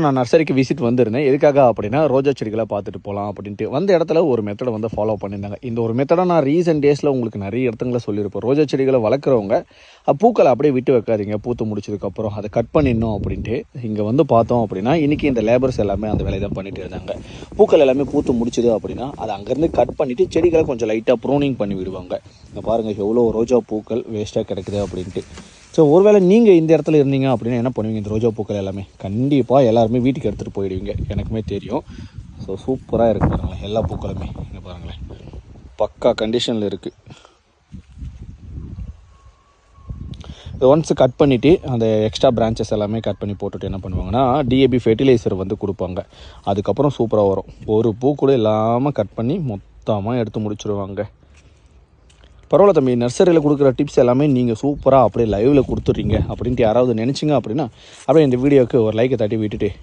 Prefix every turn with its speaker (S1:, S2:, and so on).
S1: நான் நர்சரிக்கு விசிட் வந்திருந்தேன். எதுக்காக அப்படின்னா ரோஜா செடிகளை பார்த்துட்டு போகலாம் அப்படின்ட்டு வந்த இடத்துல ஒரு மெத்தடை வந்து ஃபாலோ பண்ணியிருந்தாங்க. இந்த ஒரு மெத்தடை நான் ரீசெண்ட் டேஸில் உங்களுக்கு நிறைய இடத்துல சொல்லியிருப்பேன். ரோஜா செடிகளை வளர்க்குறவங்க பூக்களை அப்படியே விட்டு வைக்காதீங்க, பூத்து முடிச்சதுக்கப்புறம் அதை கட் பண்ணிடணும் அப்படின்ட்டு. இங்கே வந்து பார்த்தோம் அப்படின்னா இன்றைக்கி இந்த லேபர்ஸ் எல்லாமே அந்த வேலையை தான் பண்ணிட்டு இருந்தாங்க. பூக்கள் எல்லாமே பூத்து முடிச்சுது அப்படின்னா அதை அங்கேருந்து கட் பண்ணிவிட்டு செடிகளை கொஞ்சம் லைட்டாக ப்ரூனிங் பண்ணி விடுவாங்க. இங்கே பாருங்கள் எவ்வளோ ரோஜா பூக்கள் வேஸ்ட்டாக கிடைக்குது அப்படின்ட்டு. ஸோ ஒருவேளை நீங்கள் இந்த இடத்துல இருந்தீங்க அப்படின்னா என்ன பண்ணுவீங்க? இந்த ரோஜா பூக்கள் எல்லாமே கண்டிப்பாக எல்லாருமே வீட்டுக்கு எடுத்துகிட்டு போயிடுவீங்க, எனக்குமே தெரியும். ஸோ சூப்பராக இருக்குது பாருங்களேன், எல்லா பூக்களுமே இங்கே பாருங்களேன், பக்கா கண்டிஷனில் இருக்குது. ஒன்ஸ் கட் பண்ணிவிட்டு அந்த எக்ஸ்ட்ரா பிரான்ச்சஸ் எல்லாமே கட் பண்ணி போட்டுட்டு என்ன பண்ணுவாங்கன்னா டிஏபி ஃபெர்டிலைசர் வந்து கொடுப்பாங்க. அதுக்கப்புறம் சூப்பராக வரும். ஒரு பூ கூட இல்லாமல் கட் பண்ணி மொத்தமாக எடுத்து முடிச்சுடுவாங்க. பரவாயில்ல தம்பி, நர்சரியில் கொடுக்குற டிப்ஸ் எல்லாமே நீங்கள் சூப்பராக அப்படியே லைவில் கொடுத்துட்றீங்க அப்படின்ட்டு யாராவது நினச்சிங்க அப்படின்னா அப்படியே இந்த வீடியோவுக்கு ஒரு லைக்கை தட்டி விட்டுட்டு